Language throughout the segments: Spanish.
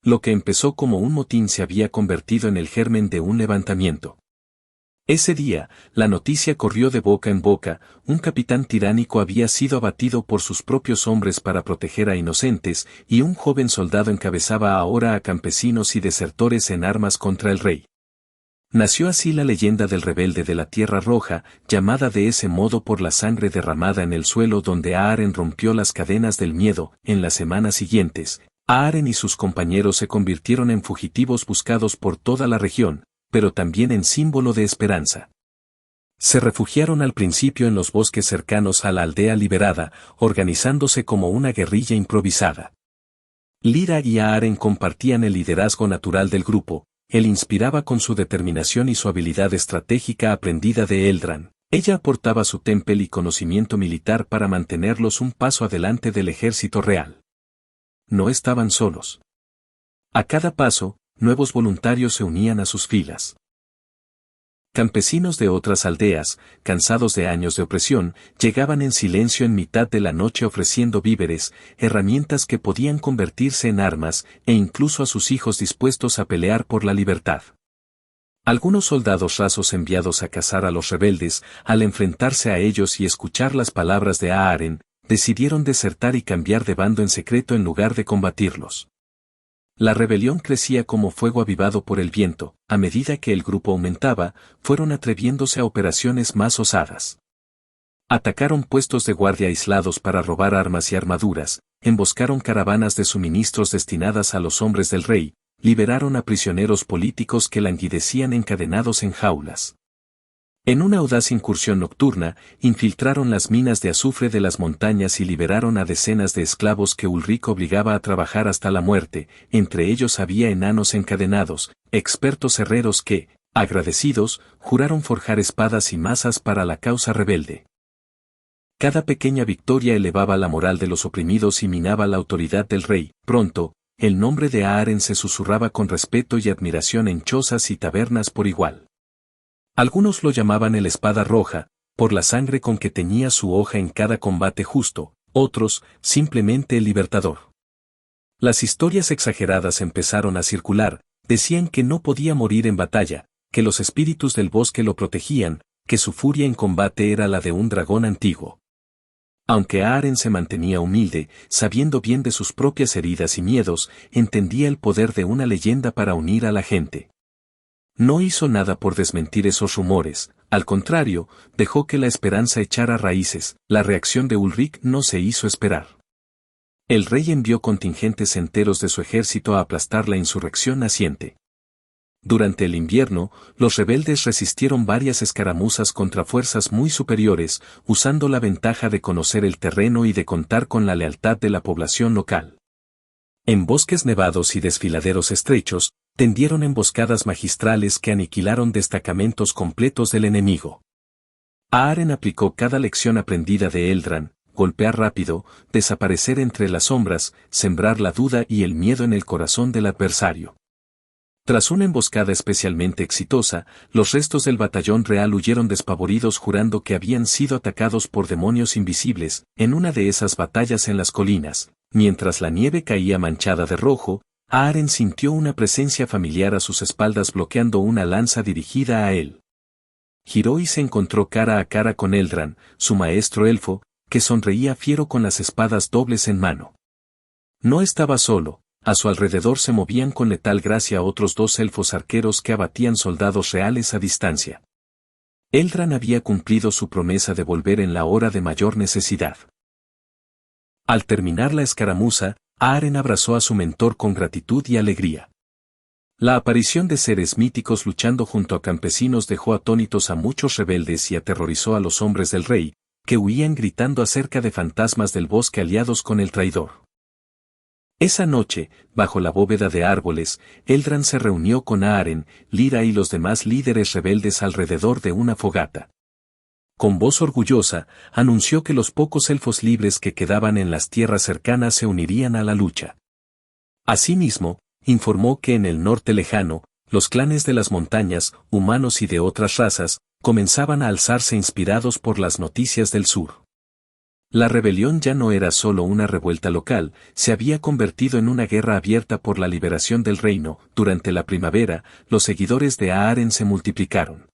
Lo que empezó como un motín se había convertido en el germen de un levantamiento. Ese día, la noticia corrió de boca en boca: un capitán tiránico había sido abatido por sus propios hombres para proteger a inocentes, y un joven soldado encabezaba ahora a campesinos y desertores en armas contra el rey. Nació así la leyenda del rebelde de la Tierra Roja, llamada de ese modo por la sangre derramada en el suelo donde Aaren rompió las cadenas del miedo. En las semanas siguientes, Aaren y sus compañeros se convirtieron en fugitivos buscados por toda la región, pero también en símbolo de esperanza. Se refugiaron al principio en los bosques cercanos a la aldea liberada, organizándose como una guerrilla improvisada. Lyra y Aaren compartían el liderazgo natural del grupo. Él inspiraba con su determinación y su habilidad estratégica aprendida de Eldran. Ella aportaba su tempel y conocimiento militar para mantenerlos un paso adelante del ejército real. No estaban solos. A cada paso, nuevos voluntarios se unían a sus filas. Campesinos de otras aldeas, cansados de años de opresión, llegaban en silencio en mitad de la noche ofreciendo víveres, herramientas que podían convertirse en armas, e incluso a sus hijos dispuestos a pelear por la libertad. Algunos soldados rasos enviados a cazar a los rebeldes, al enfrentarse a ellos y escuchar las palabras de Aaren, decidieron desertar y cambiar de bando en secreto en lugar de combatirlos. La rebelión crecía como fuego avivado por el viento. A medida que el grupo aumentaba, fueron atreviéndose a operaciones más osadas. Atacaron puestos de guardia aislados para robar armas y armaduras, emboscaron caravanas de suministros destinadas a los hombres del rey, liberaron a prisioneros políticos que languidecían encadenados en jaulas. En una audaz incursión nocturna, infiltraron las minas de azufre de las montañas y liberaron a decenas de esclavos que Ulrich obligaba a trabajar hasta la muerte. Entre ellos había enanos encadenados, expertos herreros que, agradecidos, juraron forjar espadas y mazas para la causa rebelde. Cada pequeña victoria elevaba la moral de los oprimidos y minaba la autoridad del rey. Pronto, el nombre de Aaren se susurraba con respeto y admiración en chozas y tabernas por igual. Algunos lo llamaban el Espada Roja, por la sangre con que teñía su hoja en cada combate justo; otros, simplemente el Libertador. Las historias exageradas empezaron a circular. Decían que no podía morir en batalla, que los espíritus del bosque lo protegían, que su furia en combate era la de un dragón antiguo. Aunque Aaren se mantenía humilde, sabiendo bien de sus propias heridas y miedos, entendía el poder de una leyenda para unir a la gente. No hizo nada por desmentir esos rumores, al contrario, dejó que la esperanza echara raíces. La reacción de Ulrich no se hizo esperar. El rey envió contingentes enteros de su ejército a aplastar la insurrección naciente. Durante el invierno, los rebeldes resistieron varias escaramuzas contra fuerzas muy superiores, usando la ventaja de conocer el terreno y de contar con la lealtad de la población local. En bosques nevados y desfiladeros estrechos, tendieron emboscadas magistrales que aniquilaron destacamentos completos del enemigo. Aaren aplicó cada lección aprendida de Eldran: golpear rápido, desaparecer entre las sombras, sembrar la duda y el miedo en el corazón del adversario. Tras una emboscada especialmente exitosa, los restos del batallón real huyeron despavoridos jurando que habían sido atacados por demonios invisibles. En una de esas batallas en las colinas, mientras la nieve caía manchada de rojo, Aaren sintió una presencia familiar a sus espaldas bloqueando una lanza dirigida a él. Giró y se encontró cara a cara con Eldran, su maestro elfo, que sonreía fiero con las espadas dobles en mano. No estaba solo. A su alrededor se movían con letal gracia otros dos elfos arqueros que abatían soldados reales a distancia. Eldran había cumplido su promesa de volver en la hora de mayor necesidad. Al terminar la escaramuza, Aaren abrazó a su mentor con gratitud y alegría. La aparición de seres míticos luchando junto a campesinos dejó atónitos a muchos rebeldes y aterrorizó a los hombres del rey, que huían gritando acerca de fantasmas del bosque aliados con el traidor. Esa noche, bajo la bóveda de árboles, Eldran se reunió con Aaren, Lyra y los demás líderes rebeldes alrededor de una fogata. Con voz orgullosa, anunció que los pocos elfos libres que quedaban en las tierras cercanas se unirían a la lucha. Asimismo, informó que en el norte lejano, los clanes de las montañas, humanos y de otras razas, comenzaban a alzarse inspirados por las noticias del sur. La rebelión ya no era solo una revuelta local, se había convertido en una guerra abierta por la liberación del reino. Durante la primavera, los seguidores de Aaren se multiplicaron.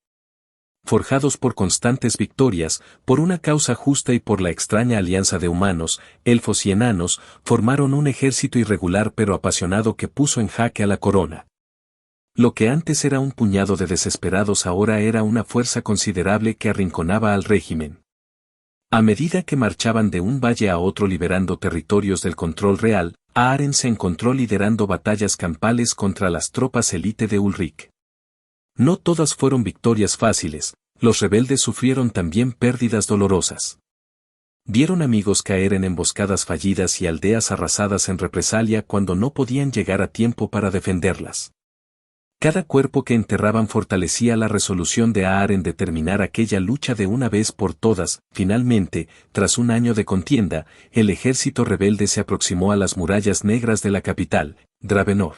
Forjados por constantes victorias, por una causa justa y por la extraña alianza de humanos, elfos y enanos, formaron un ejército irregular pero apasionado que puso en jaque a la corona. Lo que antes era un puñado de desesperados ahora era una fuerza considerable que arrinconaba al régimen. A medida que marchaban de un valle a otro liberando territorios del control real, Aaren se encontró liderando batallas campales contra las tropas élite de Ulrich. No todas fueron victorias fáciles, los rebeldes sufrieron también pérdidas dolorosas. Vieron amigos caer en emboscadas fallidas y aldeas arrasadas en represalia cuando no podían llegar a tiempo para defenderlas. Cada cuerpo que enterraban fortalecía la resolución de Aaren de terminar aquella lucha de una vez por todas. Finalmente, tras un año de contienda, el ejército rebelde se aproximó a las murallas negras de la capital, Dravenor.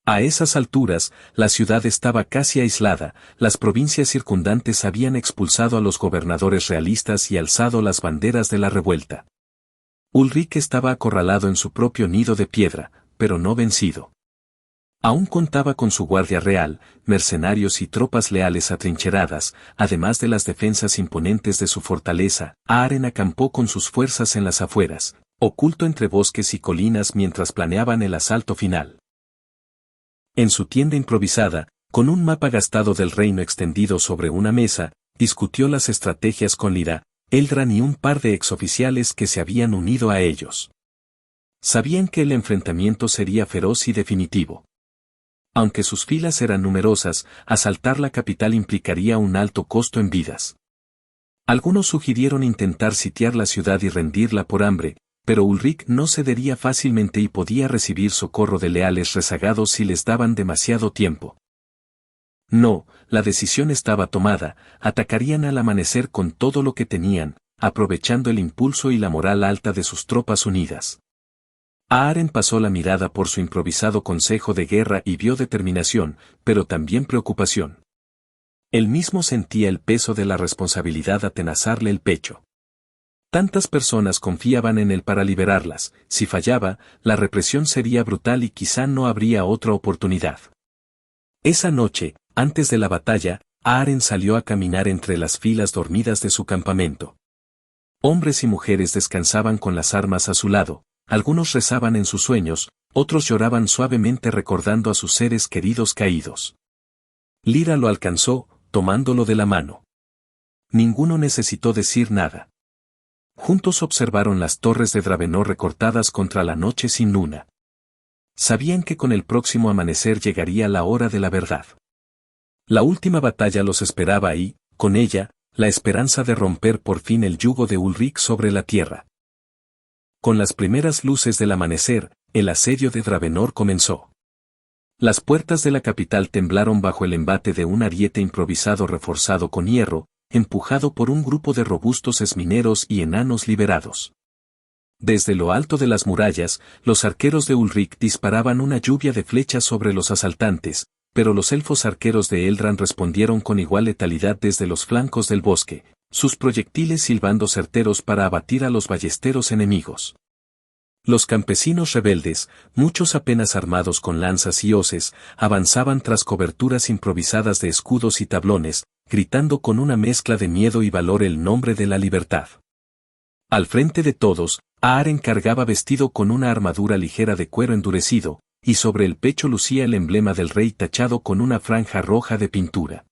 A esas alturas, la ciudad estaba casi aislada, las provincias circundantes habían expulsado a los gobernadores realistas y alzado las banderas de la revuelta. Ulrich estaba acorralado en su propio nido de piedra, pero no vencido. Aún contaba con su guardia real, mercenarios y tropas leales atrincheradas, además de las defensas imponentes de su fortaleza. Aaren acampó con sus fuerzas en las afueras, oculto entre bosques y colinas mientras planeaban el asalto final. En su tienda improvisada, con un mapa gastado del reino extendido sobre una mesa, discutió las estrategias con Lyra, Eldran y un par de exoficiales que se habían unido a ellos. Sabían que el enfrentamiento sería feroz y definitivo. Aunque sus filas eran numerosas, asaltar la capital implicaría un alto costo en vidas. Algunos sugirieron intentar sitiar la ciudad y rendirla por hambre, pero Ulrich no cedería fácilmente y podía recibir socorro de leales rezagados si les daban demasiado tiempo. No, la decisión estaba tomada, atacarían al amanecer con todo lo que tenían, aprovechando el impulso y la moral alta de sus tropas unidas. Aaren pasó la mirada por su improvisado consejo de guerra y vio determinación, pero también preocupación. Él mismo sentía el peso de la responsabilidad atenazarle el pecho. Tantas personas confiaban en él para liberarlas, si fallaba, la represión sería brutal y quizá no habría otra oportunidad. Esa noche, antes de la batalla, Aaren salió a caminar entre las filas dormidas de su campamento. Hombres y mujeres descansaban con las armas a su lado. Algunos rezaban en sus sueños, otros lloraban suavemente recordando a sus seres queridos caídos. Lyra lo alcanzó, tomándolo de la mano. Ninguno necesitó decir nada. Juntos observaron las torres de Dravenor recortadas contra la noche sin luna. Sabían que con el próximo amanecer llegaría la hora de la verdad. La última batalla los esperaba y, con ella, la esperanza de romper por fin el yugo de Ulrich sobre la tierra. Con las primeras luces del amanecer, el asedio de Dravenor comenzó. Las puertas de la capital temblaron bajo el embate de un ariete improvisado reforzado con hierro, empujado por un grupo de robustos esmineros y enanos liberados. Desde lo alto de las murallas, los arqueros de Ulrich disparaban una lluvia de flechas sobre los asaltantes, pero los elfos arqueros de Eldran respondieron con igual letalidad desde los flancos del bosque, sus proyectiles silbando certeros para abatir a los ballesteros enemigos. Los campesinos rebeldes, muchos apenas armados con lanzas y hoces, avanzaban tras coberturas improvisadas de escudos y tablones, gritando con una mezcla de miedo y valor el nombre de la libertad. Al frente de todos, Aaren cargaba vestido con una armadura ligera de cuero endurecido, y sobre el pecho lucía el emblema del rey tachado con una franja roja de pintura.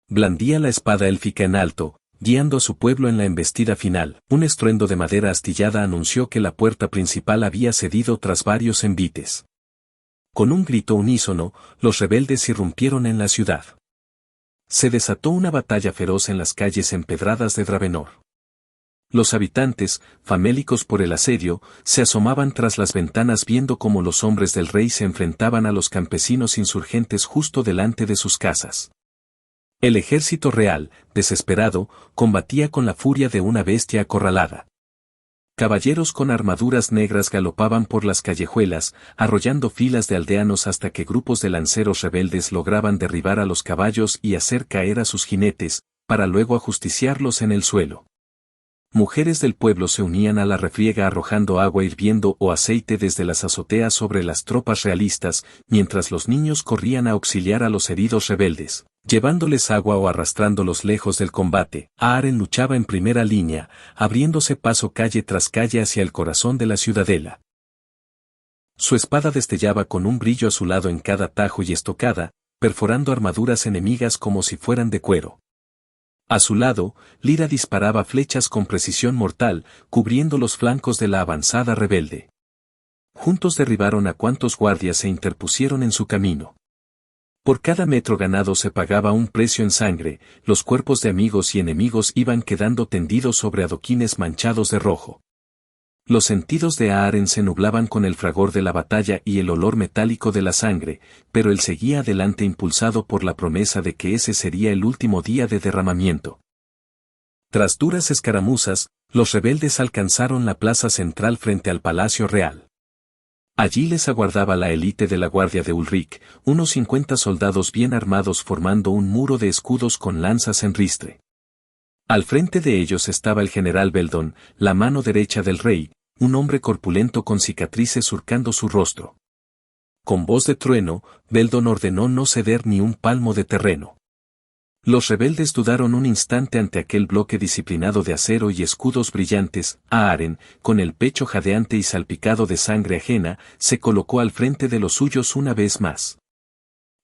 Blandía la espada élfica en alto, guiando a su pueblo en la embestida final. Un estruendo de madera astillada anunció que la puerta principal había cedido tras varios envites. Con un grito unísono, los rebeldes irrumpieron en la ciudad. Se desató una batalla feroz en las calles empedradas de Dravenor. Los habitantes, famélicos por el asedio, se asomaban tras las ventanas viendo cómo los hombres del rey se enfrentaban a los campesinos insurgentes justo delante de sus casas. El ejército real, desesperado, combatía con la furia de una bestia acorralada. Caballeros con armaduras negras galopaban por las callejuelas, arrollando filas de aldeanos hasta que grupos de lanceros rebeldes lograban derribar a los caballos y hacer caer a sus jinetes, para luego ajusticiarlos en el suelo. Mujeres del pueblo se unían a la refriega arrojando agua hirviendo o aceite desde las azoteas sobre las tropas realistas, mientras los niños corrían a auxiliar a los heridos rebeldes, llevándoles agua o arrastrándolos lejos del combate. Aaren luchaba en primera línea, abriéndose paso calle tras calle hacia el corazón de la ciudadela. Su espada destellaba con un brillo azulado en cada tajo y estocada, perforando armaduras enemigas como si fueran de cuero. A su lado, Lyra disparaba flechas con precisión mortal, cubriendo los flancos de la avanzada rebelde. Juntos derribaron a cuantos guardias se interpusieron en su camino. Por cada metro ganado se pagaba un precio en sangre, los cuerpos de amigos y enemigos iban quedando tendidos sobre adoquines manchados de rojo. Los sentidos de Aaren se nublaban con el fragor de la batalla y el olor metálico de la sangre, pero él seguía adelante impulsado por la promesa de que ese sería el último día de derramamiento. Tras duras escaramuzas, los rebeldes alcanzaron la plaza central frente al Palacio Real. Allí les aguardaba la élite de la guardia de Ulrich, unos 50 soldados bien armados formando un muro de escudos con lanzas en ristre. Al frente de ellos estaba el general Beldon, la mano derecha del rey, un hombre corpulento con cicatrices surcando su rostro. Con voz de trueno, Beldon ordenó no ceder ni un palmo de terreno. Los rebeldes dudaron un instante ante aquel bloque disciplinado de acero y escudos brillantes. Aaren, con el pecho jadeante y salpicado de sangre ajena, se colocó al frente de los suyos una vez más.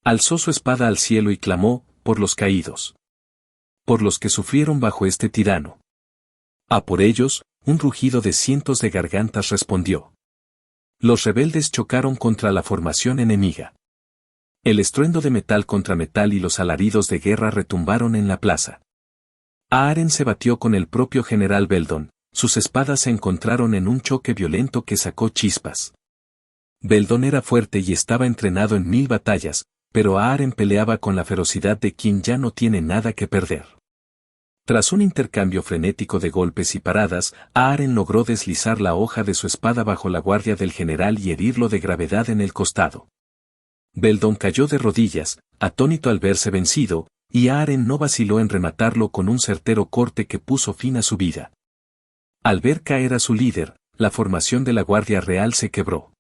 Alzó su espada al cielo y clamó, por los caídos. Por los que sufrieron bajo este tirano. A por ellos, un rugido de cientos de gargantas respondió. Los rebeldes chocaron contra la formación enemiga. El estruendo de metal contra metal y los alaridos de guerra retumbaron en la plaza. Aaren se batió con el propio general Beldon, sus espadas se encontraron en un choque violento que sacó chispas. Beldon era fuerte y estaba entrenado en 1000 batallas, pero Aaren peleaba con la ferocidad de quien ya no tiene nada que perder. Tras un intercambio frenético de golpes y paradas, Aaren logró deslizar la hoja de su espada bajo la guardia del general y herirlo de gravedad en el costado. Beldon cayó de rodillas, atónito al verse vencido, y Aaren no vaciló en rematarlo con un certero corte que puso fin a su vida. Al ver caer a su líder, la formación de la Guardia Real se quebró.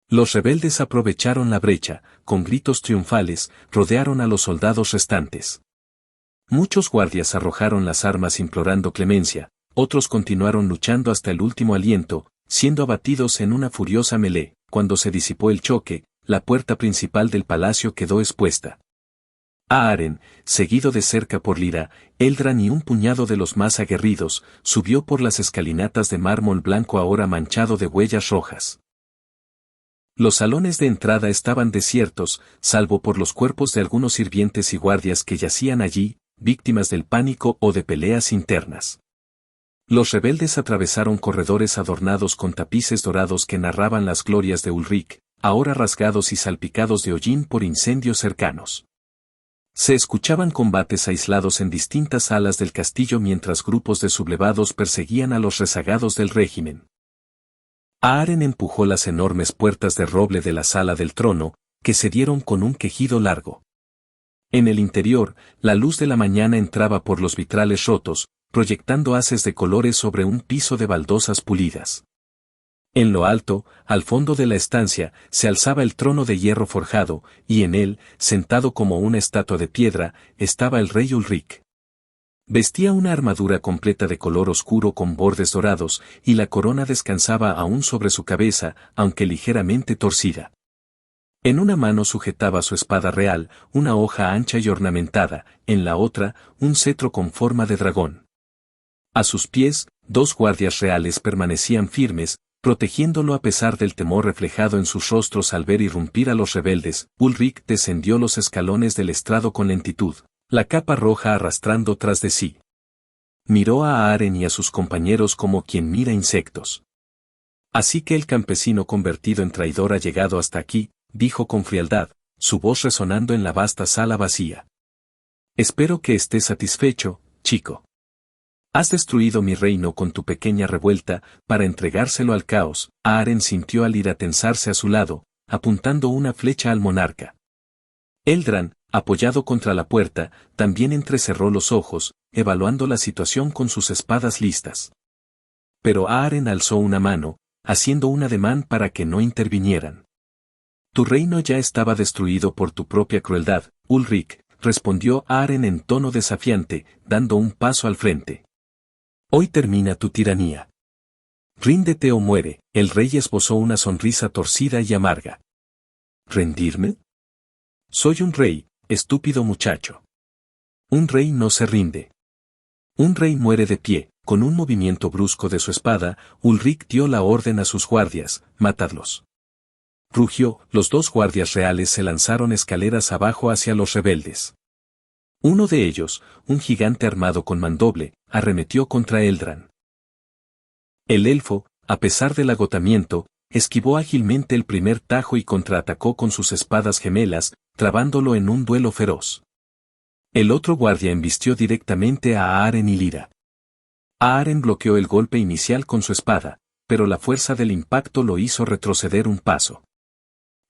Los rebeldes aprovecharon la brecha, con gritos triunfales, rodearon a los soldados restantes. Muchos guardias arrojaron las armas implorando clemencia, otros continuaron luchando hasta el último aliento, siendo abatidos en una furiosa melee. Cuando se disipó el choque, la puerta principal del palacio quedó expuesta. Aaren, seguido de cerca por Lyra, Eldran y un puñado de los más aguerridos, subió por las escalinatas de mármol blanco ahora manchado de huellas rojas. Los salones de entrada estaban desiertos, salvo por los cuerpos de algunos sirvientes y guardias que yacían allí, víctimas del pánico o de peleas internas. Los rebeldes atravesaron corredores adornados con tapices dorados que narraban las glorias de Ulrich, ahora rasgados y salpicados de hollín por incendios cercanos. Se escuchaban combates aislados en distintas salas del castillo mientras grupos de sublevados perseguían a los rezagados del régimen. Aaren empujó las enormes puertas de roble de la sala del trono, que se dieron con un quejido largo. En el interior, la luz de la mañana entraba por los vitrales rotos, proyectando haces de colores sobre un piso de baldosas pulidas. En lo alto, al fondo de la estancia, se alzaba el trono de hierro forjado, y en él, sentado como una estatua de piedra, estaba el rey Ulrich. Vestía una armadura completa de color oscuro con bordes dorados, y la corona descansaba aún sobre su cabeza, aunque ligeramente torcida. En una mano sujetaba su espada real, una hoja ancha y ornamentada, en la otra, un cetro con forma de dragón. A sus pies, 2 guardias reales permanecían firmes, protegiéndolo a pesar del temor reflejado en sus rostros al ver irrumpir a los rebeldes. Ulrich descendió los escalones del estrado con lentitud, la capa roja arrastrando tras de sí. Miró a Aaren y a sus compañeros como quien mira insectos. Así que el campesino convertido en traidor ha llegado hasta aquí, dijo con frialdad, su voz resonando en la vasta sala vacía. Espero que estés satisfecho, chico. Has destruido mi reino con tu pequeña revuelta, para entregárselo al caos. Aaren sintió a Lyra tensarse a su lado, apuntando una flecha al monarca. Eldran, apoyado contra la puerta, también entrecerró los ojos, evaluando la situación con sus espadas listas. Pero Aaren alzó una mano, haciendo un ademán para que no intervinieran. Tu reino ya estaba destruido por tu propia crueldad, Ulrich, respondió Aaren en tono desafiante, dando un paso al frente. Hoy termina tu tiranía. Ríndete o muere, el rey esbozó una sonrisa torcida y amarga. ¿Rendirme? Soy un rey, estúpido muchacho. Un rey no se rinde. Un rey muere de pie. Con un movimiento brusco de su espada, Ulrich dio la orden a sus guardias, matadlos. Rugió, los dos guardias reales se lanzaron escaleras abajo hacia los rebeldes. Uno de ellos, un gigante armado con mandoble, arremetió contra Eldran. El elfo, a pesar del agotamiento, esquivó ágilmente el primer tajo y contraatacó con sus espadas gemelas, trabándolo en un duelo feroz. El otro guardia embistió directamente a Aaren y Lyra. Aaren bloqueó el golpe inicial con su espada, pero la fuerza del impacto lo hizo retroceder un paso.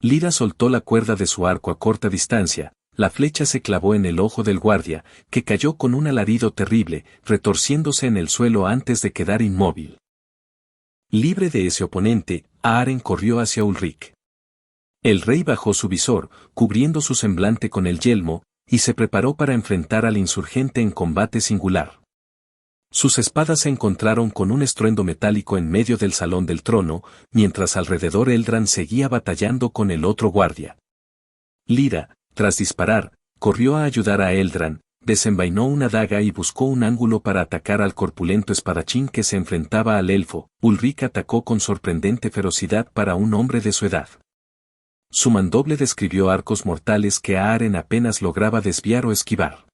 Lyra soltó la cuerda de su arco a corta distancia, la flecha se clavó en el ojo del guardia, que cayó con un alarido terrible, retorciéndose en el suelo antes de quedar inmóvil. Libre de ese oponente, Aaren corrió hacia Ulrich. El rey bajó su visor, cubriendo su semblante con el yelmo, y se preparó para enfrentar al insurgente en combate singular. Sus espadas se encontraron con un estruendo metálico en medio del salón del trono, mientras alrededor Eldran seguía batallando con el otro guardia. Lyra, tras disparar, corrió a ayudar a Eldran, desenvainó una daga y buscó un ángulo para atacar al corpulento espadachín que se enfrentaba al elfo. Ulrich atacó con sorprendente ferocidad para un hombre de su edad. Su mandoble describió arcos mortales que Aaren apenas lograba desviar o esquivar.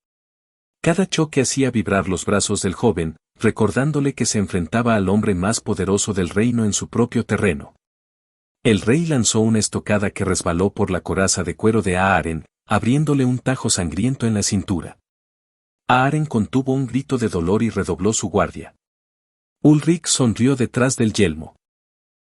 Cada choque hacía vibrar los brazos del joven, recordándole que se enfrentaba al hombre más poderoso del reino en su propio terreno. El rey lanzó una estocada que resbaló por la coraza de cuero de Aaren, abriéndole un tajo sangriento en la cintura. Aaren contuvo un grito de dolor y redobló su guardia. Ulrich sonrió detrás del yelmo.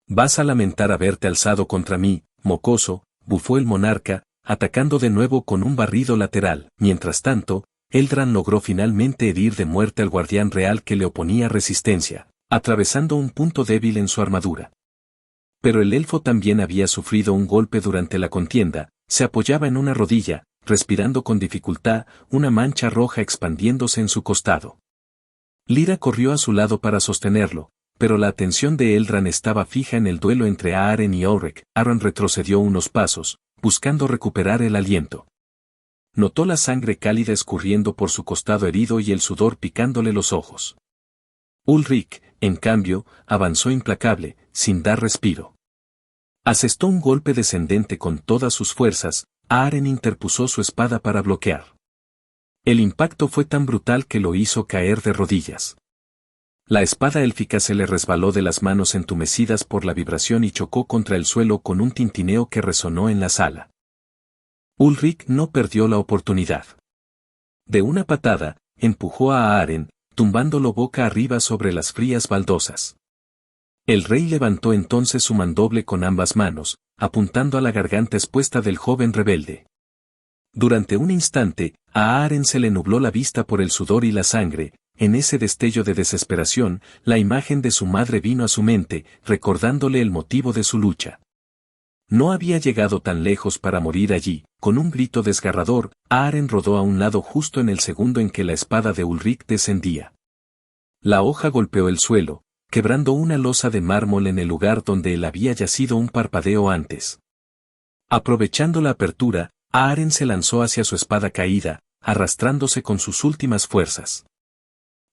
«Vas a lamentar haberte alzado contra mí, mocoso», bufó el monarca, atacando de nuevo con un barrido lateral. Mientras tanto, Eldran logró finalmente herir de muerte al guardián real que le oponía resistencia, atravesando un punto débil en su armadura. Pero el elfo también había sufrido un golpe durante la contienda, se apoyaba en una rodilla, respirando con dificultad, una mancha roja expandiéndose en su costado. Lyra corrió a su lado para sostenerlo, pero la atención de Eldran estaba fija en el duelo entre Aaren y Ulrich. Aaren retrocedió unos pasos, buscando recuperar el aliento. Notó la sangre cálida escurriendo por su costado herido y el sudor picándole los ojos. Ulrich, en cambio, avanzó implacable, sin dar respiro. Asestó un golpe descendente con todas sus fuerzas. Aaren interpuso su espada para bloquear. El impacto fue tan brutal que lo hizo caer de rodillas. La espada élfica se le resbaló de las manos entumecidas por la vibración y chocó contra el suelo con un tintineo que resonó en la sala. Ulrich no perdió la oportunidad. De una patada, empujó a Aaren, tumbándolo boca arriba sobre las frías baldosas. El rey levantó entonces su mandoble con ambas manos, apuntando a la garganta expuesta del joven rebelde. Durante un instante, a Aaren se le nubló la vista por el sudor y la sangre. En ese destello de desesperación, la imagen de su madre vino a su mente, recordándole el motivo de su lucha. No había llegado tan lejos para morir allí. Con un grito desgarrador, Aaren rodó a un lado justo en el segundo en que la espada de Ulrich descendía. La hoja golpeó el suelo, quebrando una losa de mármol en el lugar donde él había yacido un parpadeo antes. Aprovechando la apertura, Aaren se lanzó hacia su espada caída, arrastrándose con sus últimas fuerzas.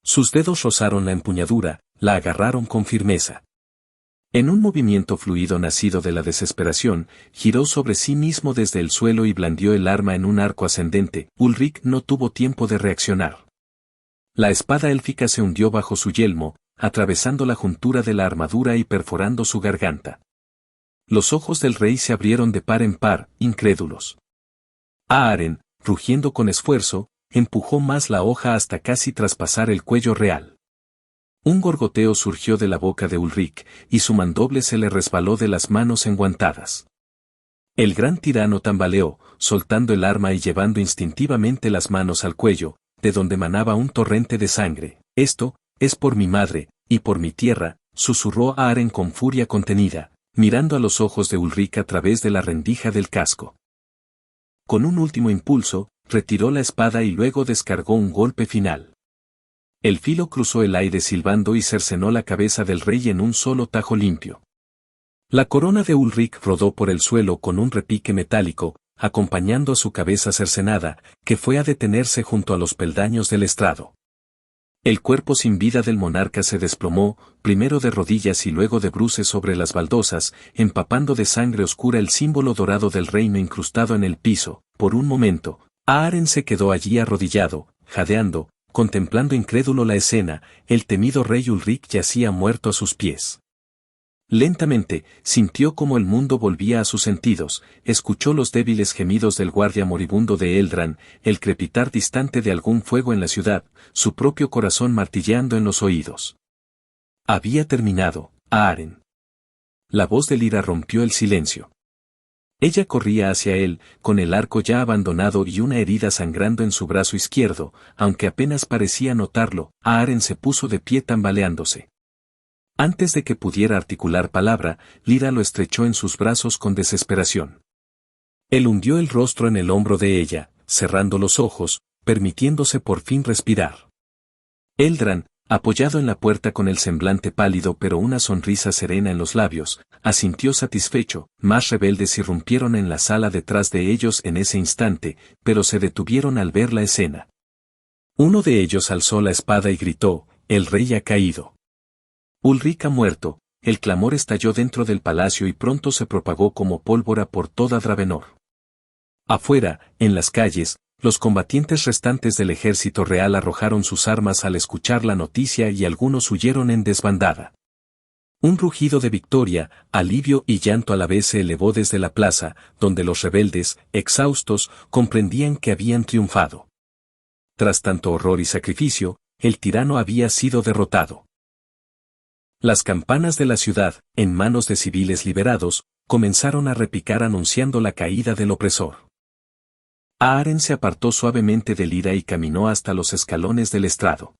Sus dedos rozaron la empuñadura, la agarraron con firmeza. En un movimiento fluido nacido de la desesperación, giró sobre sí mismo desde el suelo y blandió el arma en un arco ascendente. Ulrich no tuvo tiempo de reaccionar. La espada élfica se hundió bajo su yelmo, atravesando la juntura de la armadura y perforando su garganta. Los ojos del rey se abrieron de par en par, incrédulos. Aaren, rugiendo con esfuerzo, empujó más la hoja hasta casi traspasar el cuello real. Un gorgoteo surgió de la boca de Ulrich, y su mandoble se le resbaló de las manos enguantadas. El gran tirano tambaleó, soltando el arma y llevando instintivamente las manos al cuello, de donde manaba un torrente de sangre. Esto es por mi madre, y por mi tierra, susurró Aaren con furia contenida, mirando a los ojos de Ulrich a través de la rendija del casco. Con un último impulso, retiró la espada y luego descargó un golpe final. El filo cruzó el aire silbando y cercenó la cabeza del rey en un solo tajo limpio. La corona de Ulrich rodó por el suelo con un repique metálico, acompañando a su cabeza cercenada, que fue a detenerse junto a los peldaños del estrado. El cuerpo sin vida del monarca se desplomó, primero de rodillas y luego de bruces sobre las baldosas, empapando de sangre oscura el símbolo dorado del reino incrustado en el piso. Por un momento, Aaren se quedó allí arrodillado, jadeando, contemplando incrédulo la escena. El temido rey Ulrich yacía muerto a sus pies. Lentamente, sintió como el mundo volvía a sus sentidos, escuchó los débiles gemidos del guardia moribundo de Eldran, el crepitar distante de algún fuego en la ciudad, su propio corazón martilleando en los oídos. Había terminado, Aaren. La voz de Lyra rompió el silencio. Ella corría hacia él, con el arco ya abandonado y una herida sangrando en su brazo izquierdo, aunque apenas parecía notarlo. Aaren se puso de pie tambaleándose. Antes de que pudiera articular palabra, Lyra lo estrechó en sus brazos con desesperación. Él hundió el rostro en el hombro de ella, cerrando los ojos, permitiéndose por fin respirar. Eldran, apoyado en la puerta con el semblante pálido pero una sonrisa serena en los labios, asintió satisfecho. Más rebeldes irrumpieron en la sala detrás de ellos en ese instante, pero se detuvieron al ver la escena. Uno de ellos alzó la espada y gritó: «El rey ha caído». Ulrich ha muerto. El clamor estalló dentro del palacio y pronto se propagó como pólvora por toda Dravenor. Afuera, en las calles, los combatientes restantes del ejército real arrojaron sus armas al escuchar la noticia y algunos huyeron en desbandada. Un rugido de victoria, alivio y llanto a la vez se elevó desde la plaza, donde los rebeldes, exhaustos, comprendían que habían triunfado. Tras tanto horror y sacrificio, el tirano había sido derrotado. Las campanas de la ciudad, en manos de civiles liberados, comenzaron a repicar anunciando la caída del opresor. Aaren se apartó suavemente de Lyra y caminó hasta los escalones del estrado.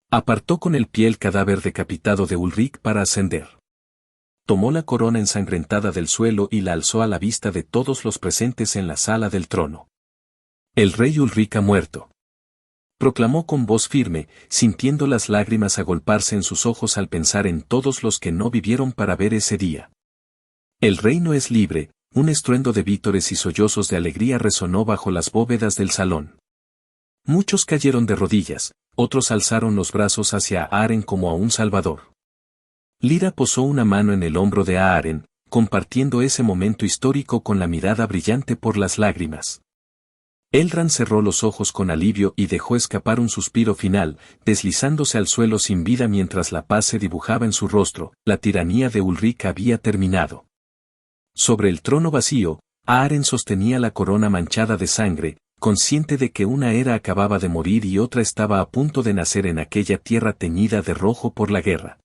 Apartó con el pie el cadáver decapitado de Ulrich para ascender. Tomó la corona ensangrentada del suelo y la alzó a la vista de todos los presentes en la sala del trono. «El rey Ulrich ha muerto», proclamó con voz firme, sintiendo las lágrimas agolparse en sus ojos al pensar en todos los que no vivieron para ver ese día. «El reino es libre». Un estruendo de vítores y sollozos de alegría resonó bajo las bóvedas del salón. Muchos cayeron de rodillas, otros alzaron los brazos hacia Aaren como a un salvador. Lyra posó una mano en el hombro de Aaren, compartiendo ese momento histórico con la mirada brillante por las lágrimas. Eldran cerró los ojos con alivio y dejó escapar un suspiro final, deslizándose al suelo sin vida mientras la paz se dibujaba en su rostro. La tiranía de Ulrich había terminado. Sobre el trono vacío, Aaren sostenía la corona manchada de sangre, consciente de que una era acababa de morir y otra estaba a punto de nacer en aquella tierra teñida de rojo por la guerra.